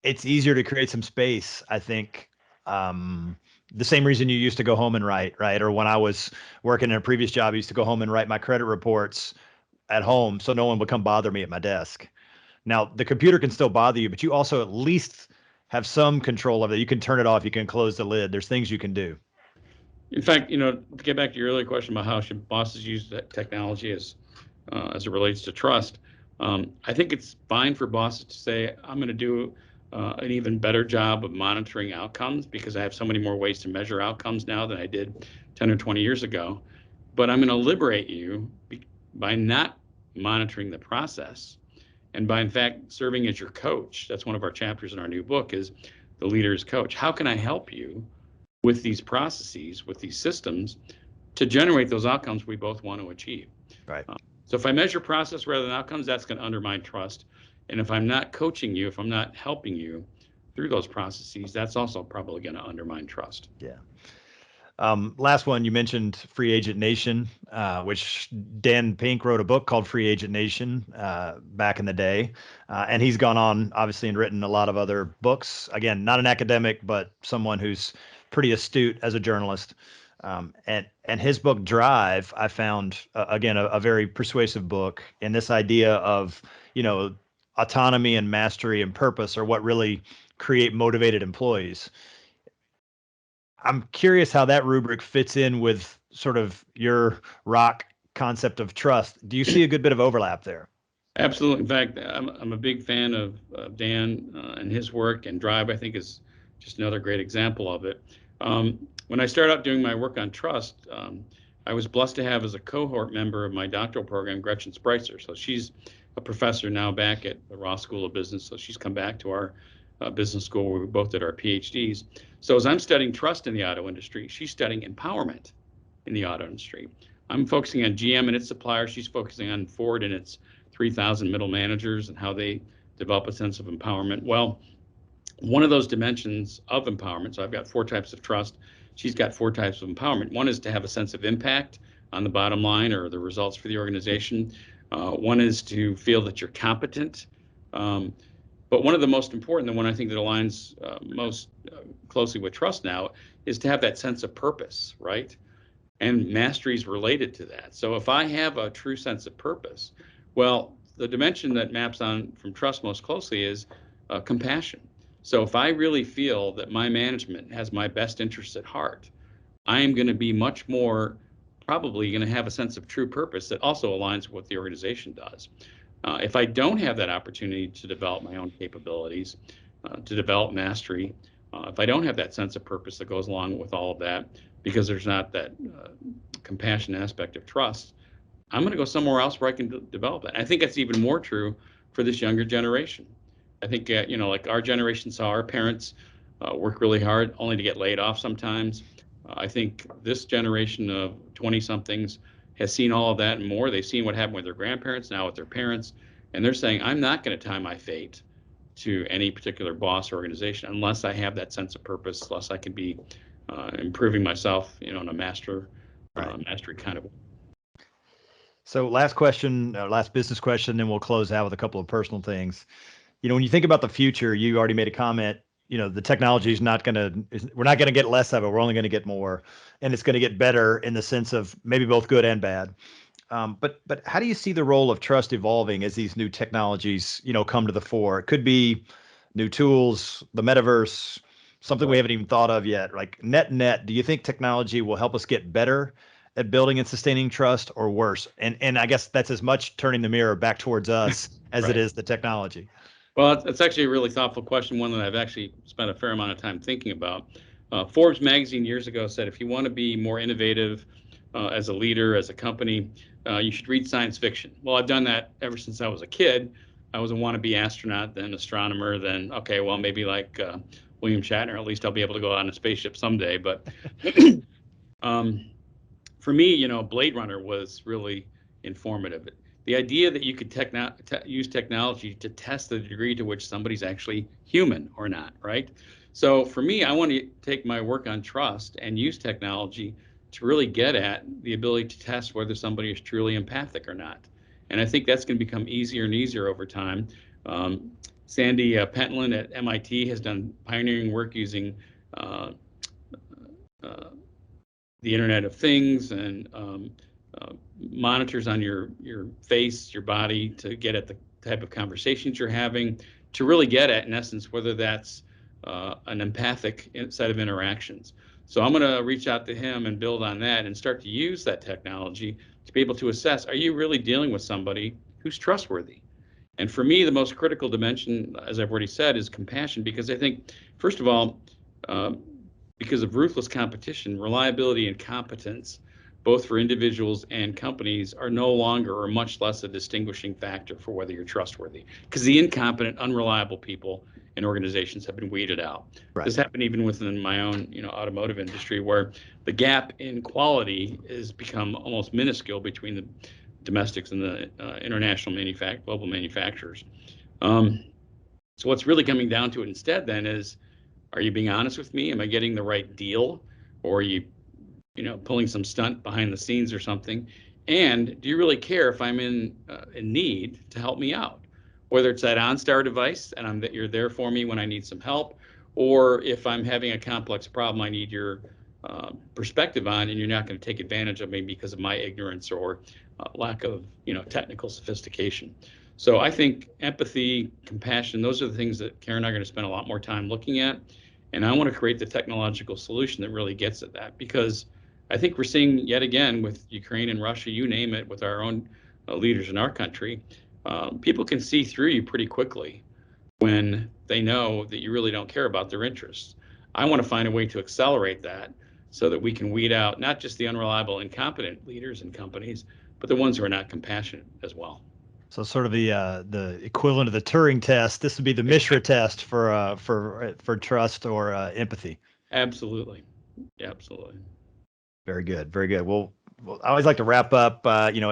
Speaker 1: it's easier to create some space, I think. The same reason you used to go home and write, right? Or when I was working in a previous job, I used to go home and write my credit reports at home so no one would come bother me at my desk. Now, the computer can still bother you, but you also at least have some control of it. You can turn it off. You can close the lid. There's things you can do.
Speaker 2: in fact, to get back to your earlier question about how should bosses use that technology as it relates to trust, I think it's fine for bosses to say, I'm going to do an even better job of monitoring outcomes because I have so many more ways to measure outcomes now than I did 10 or 20 years ago. But I'm going to liberate you by not monitoring the process and by, in fact, serving as your coach. That's one of our chapters in our new book, is the leader's coach. How can I help you with these processes, with these systems, to generate those outcomes we both want to achieve?
Speaker 1: Right.
Speaker 2: So if I measure process rather than outcomes, that's going to undermine trust. And if I'm not coaching you, if I'm not helping you through those processes, that's also probably going to undermine trust.
Speaker 1: Yeah. Last one, you mentioned Free Agent Nation, which Dan Pink wrote a book called Free Agent Nation back in the day. And he's gone on, obviously, and written a lot of other books. Again, not an academic, but someone who's pretty astute as a journalist. And his book Drive, I found, again, a very persuasive book. And this idea of, autonomy and mastery and purpose are what really create motivated employees. I'm curious how that rubric fits in with sort of your rock concept of trust. Do you see a good bit of overlap there?
Speaker 2: Absolutely. In fact, I'm a big fan of Dan and his work, and Drive, I think, is just another great example of it. When I started out doing my work on trust, I was blessed to have as a cohort member of my doctoral program, Gretchen Spreitzer. So she's a professor now back at the Ross School of Business. So she's come back to our business school where we both did our PhDs. So as I'm studying trust in the auto industry, she's studying empowerment in the auto industry. I'm focusing on GM and its suppliers. She's focusing on Ford and its 3,000 middle managers and how they develop a sense of empowerment. Well, one of those dimensions of empowerment, so I've got 4 types of trust. She's got 4 types of empowerment. One is to have a sense of impact on the bottom line or the results for the organization. One is to feel that you're competent. But one of the most important, the one I think that aligns most closely with trust now, is to have that sense of purpose, right? And mastery is related to that. So if I have a true sense of purpose, well, the dimension that maps on from trust most closely is compassion. So if I really feel that my management has my best interests at heart, I am going to be much more probably going to have a sense of true purpose that also aligns with what the organization does. If I don't have that opportunity to develop my own capabilities, to develop mastery, if I don't have that sense of purpose that goes along with all of that, because there's not that compassion aspect of trust, I'm going to go somewhere else where I can develop that. I think that's even more true for this younger generation. I think, like our generation saw our parents work really hard only to get laid off sometimes. I think this generation of 20-somethings has seen all of that and more. They've seen what happened with their grandparents, now with their parents, and they're saying, I'm not going to tie my fate to any particular boss or organization unless I have that sense of purpose, unless I can be improving myself, in a mastery kind of way.
Speaker 1: So last question, last business question, then we'll close out with a couple of personal things. When you think about the future, you already made a comment, the technology is we're not going to get less of it. We're only going to get more, and it's going to get better in the sense of maybe both good and bad. But how do you see the role of trust evolving as these new technologies, come to the fore? It could be new tools, the metaverse, something we haven't even thought of yet. Like net, do you think technology will help us get better at building and sustaining trust, or worse? And I guess that's as much turning the mirror back towards us as it is the technology.
Speaker 2: Well, it's actually a really thoughtful question, one that I've actually spent a fair amount of time thinking about. Forbes magazine years ago said, if you want to be more innovative as a leader, as a company, you should read science fiction. Well, I've done that ever since I was a kid. I was a wannabe astronaut, then astronomer, then, okay, well, maybe like William Shatner, at least I'll be able to go on a spaceship someday. But for me, Blade Runner was really informative. The idea that you could use technology to test the degree to which somebody's actually human or not, right? So for me, I want to take my work on trust and use technology to really get at the ability to test whether somebody is truly empathic or not. And I think that's going to become easier and easier over time. Sandy Pentland at MIT has done pioneering work using the Internet of Things and monitors on your face, your body, to get at the type of conversations you're having, to really get at, in essence, whether that's an empathic set of interactions. So I'm going to reach out to him and build on that and start to use that technology to be able to assess, are you really dealing with somebody who's trustworthy? And for me, the most critical dimension, as I've already said, is compassion, because I think, first of all, because of ruthless competition, reliability and competence, both for individuals and companies, are no longer, or much less, a distinguishing factor for whether you're trustworthy. Because the incompetent, unreliable people in organizations have been weeded out. Right. This happened even within my own, automotive industry, where the gap in quality has become almost minuscule between the domestics and the international global manufacturers. So what's really coming down to it instead then is, are you being honest with me? Am I getting the right deal? Or are you, pulling some stunt behind the scenes or something? And do you really care if I'm in need to help me out? Whether it's that OnStar device and you're there for me when I need some help, or if I'm having a complex problem I need your perspective on, and you're not going to take advantage of me because of my ignorance or lack of, technical sophistication. So I think empathy, compassion, those are the things that Karen and I are going to spend a lot more time looking at. And I want to create the technological solution that really gets at that, because I think we're seeing yet again with Ukraine and Russia, you name it, with our own leaders in our country, people can see through you pretty quickly when they know that you really don't care about their interests. I want to find a way to accelerate that so that we can weed out not just the unreliable, incompetent leaders in companies, but the ones who are not compassionate as well.
Speaker 1: So sort of the equivalent of the Turing test. This would be the Mishra test for trust or empathy.
Speaker 2: Absolutely. Yeah, absolutely.
Speaker 1: Very good. Very good. Well, I always like to wrap up. We've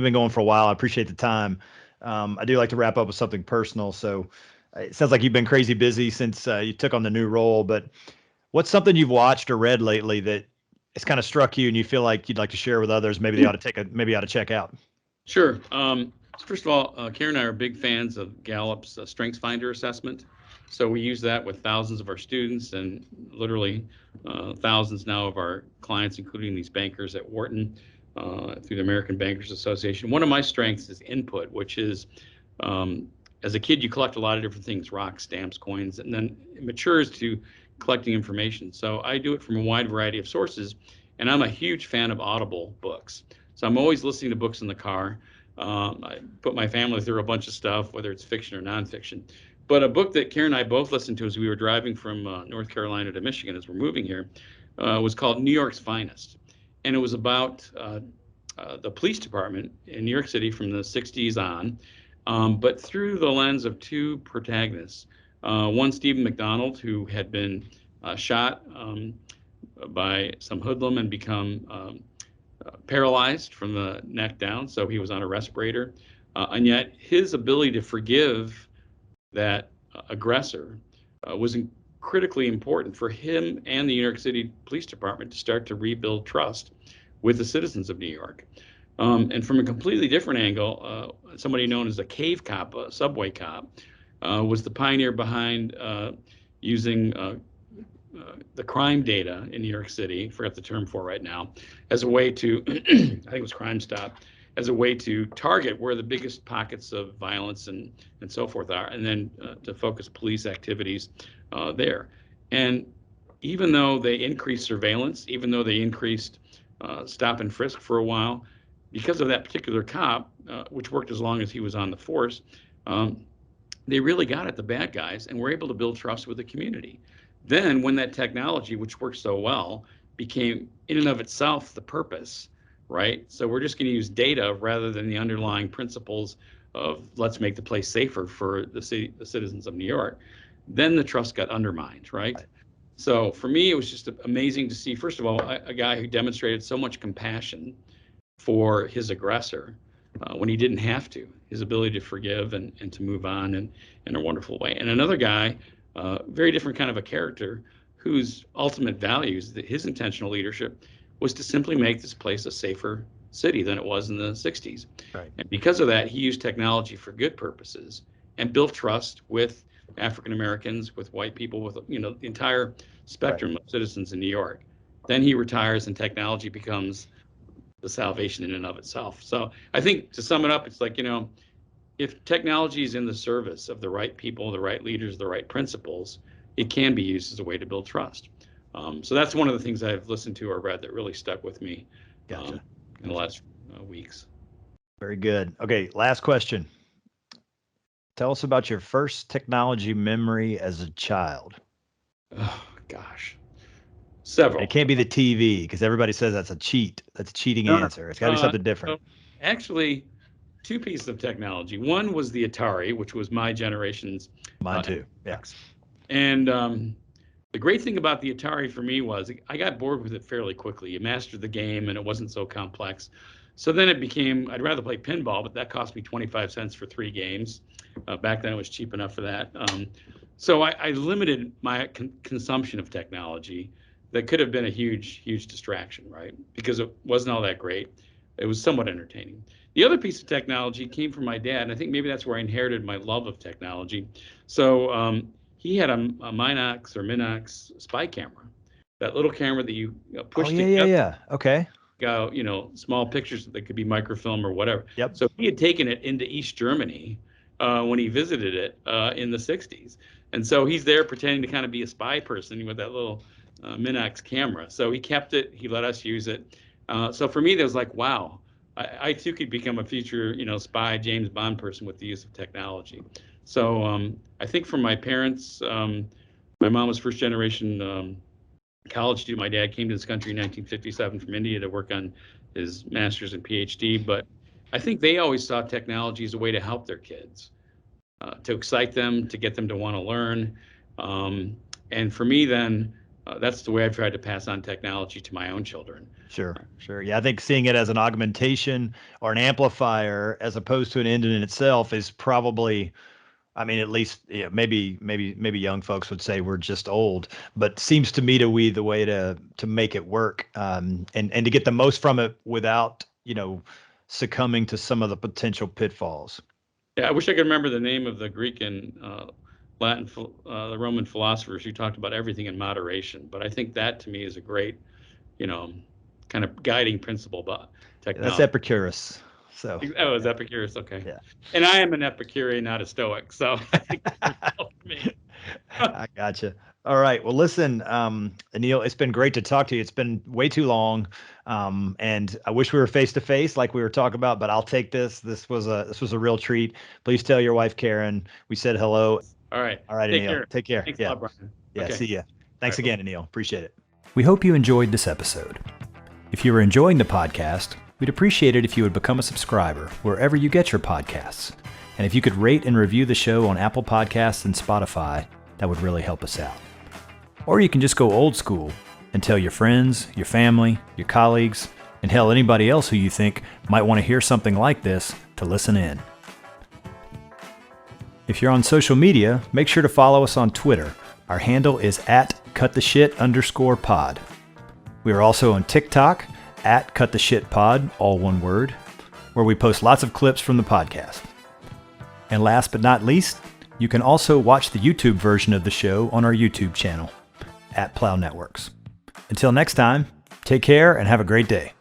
Speaker 1: been going for a while. I appreciate the time. I do like to wrap up with something personal. So it sounds like you've been crazy busy since you took on the new role. But what's something you've watched or read lately that has kind of struck you and you feel like you'd like to share with others? Maybe they ought to check out.
Speaker 2: Sure. So first of all, Karen and I are big fans of Gallup's Strengths Finder assessment. So we use that with thousands of our students and literally thousands now of our clients, including these bankers at Wharton through the American Bankers Association. One of my strengths is input, which is as a kid, you collect a lot of different things, rocks, stamps, coins, and then it matures to collecting information. So I do it from a wide variety of sources, and I'm a huge fan of Audible books. So I'm always listening to books in the car. I put my family through a bunch of stuff, whether it's fiction or nonfiction. But a book that Karen and I both listened to as we were driving from North Carolina to Michigan as we're moving here was called New York's Finest. And it was about the police department in New York City from the 60s on, but through the lens of two protagonists. One, Stephen McDonald, who had been shot by some hoodlum and become paralyzed from the neck down, so he was on a respirator. And yet his ability to forgive that aggressor was critically important for him and the New York City Police Department to start to rebuild trust with the citizens of New York. And from a completely different angle, somebody known as a cave cop, a subway cop, was the pioneer behind using the crime data in New York City, forgot the term for right now, as a way to, I think it was Crime Stop, as a way to target where the biggest pockets of violence and so forth are, and then to focus police activities there. And even though they increased surveillance, even though they increased stop and frisk for a while, because of that particular cop, which worked as long as he was on the force, they really got at the bad guys and were able to build trust with the community. Then when that technology, which works so well, became in and of itself the purpose, right? So we're just going to use data rather than the underlying principles of let's make the place safer for the citizens of New York. Then the trust got undermined, right? So for me, it was just amazing to see, first of all, a guy who demonstrated so much compassion for his aggressor when he didn't have to, his ability to forgive and to move on in a wonderful way. And another guy, very different kind of a character, whose ultimate values, his intentional leadership, was to simply make this place a safer city than it was in the 60s.
Speaker 1: Right.
Speaker 2: And because of that, he used technology for good purposes and built trust with African Americans, with white people, with the entire spectrum of citizens in New York. Then he retires and technology becomes the salvation in and of itself. So I think to sum it up, it's like, if technology is in the service of the right people, the right leaders, the right principles, it can be used as a way to build trust. So that's one of the things I've listened to or read that really stuck with me in the last weeks.
Speaker 1: Very good. Okay, last question. Tell us about your first technology memory as a child.
Speaker 2: Oh, gosh. Several.
Speaker 1: It can't be the TV because everybody says that's a cheat. That's a cheating answer. It's got to be something different.
Speaker 2: Actually, two pieces of technology. One was the Atari, which was my generation's.
Speaker 1: Mine too. Yeah.
Speaker 2: And the great thing about the Atari for me was I got bored with it fairly quickly. You mastered the game and it wasn't so complex. So then it became, I'd rather play pinball, but that cost me 25 cents for 3 games. Back then it was cheap enough for that. So I limited my consumption of technology. That could have been a huge distraction, right? Because it wasn't all that great. It was somewhat entertaining. The other piece of technology came from my dad, and I think maybe that's where I inherited my love of technology. So he had a Minox or Minox spy camera, that little camera that you push together.
Speaker 1: Yeah. Okay.
Speaker 2: Small pictures that could be microfilm or whatever.
Speaker 1: Yep.
Speaker 2: So he had taken it into East Germany when he visited it in the 60s. And so he's there pretending to kind of be a spy person with that little Minox camera. So he kept it. He let us use it. So for me, that was like, wow, I too could become a future, spy James Bond person with the use of technology. So I think from my parents, my mom was first generation college student. My dad came to this country in 1957 from India to work on his master's and PhD. But I think they always saw technology as a way to help their kids, to excite them, to get them to want to learn. And for me, then, that's the way I've tried to pass on technology to my own children.
Speaker 1: Sure, sure. Yeah, I think seeing it as an augmentation or an amplifier as opposed to an end in itself is probably, I mean, at least maybe young folks would say we're just old, but seems to me to be the way to make it work, and to get the most from it without succumbing to some of the potential pitfalls.
Speaker 2: Yeah, I wish I could remember the name of the Greek and Latin, the Roman philosophers who talked about everything in moderation. But I think that to me is a great, kind of guiding principle about technology.
Speaker 1: That's Epicurus. So.
Speaker 2: Oh, is Epicurus? Okay.
Speaker 1: Yeah.
Speaker 2: And I am an Epicurean, not a Stoic, so I think that helped me.
Speaker 1: I gotcha. All right. Well, listen, Aneil, it's been great to talk to you. It's been way too long, and I wish we were face to face like we were talking about. But I'll take this. This was a real treat. Please tell your wife Karen we said hello.
Speaker 2: All right.
Speaker 1: All right, Aneil. Take care.
Speaker 2: Thanks a lot, Bryan.
Speaker 1: Yeah.
Speaker 2: Okay.
Speaker 1: See ya. Thanks again, Aneil. Appreciate it.
Speaker 3: We hope you enjoyed this episode. If you are enjoying the podcast, we'd appreciate it if you would become a subscriber wherever you get your podcasts. And if you could rate and review the show on Apple Podcasts and Spotify, that would really help us out. Or you can just go old school and tell your friends, your family, your colleagues, and hell, anybody else who you think might want to hear something like this to listen in. If you're on social media, make sure to follow us on Twitter. Our handle is @cuttheshit_pod. We are also on TikTok @cuttheshitpod, all one word, where we post lots of clips from the podcast. And last but not least, you can also watch the YouTube version of the show on our YouTube channel @Plow Networks. Until next time, take care and have a great day.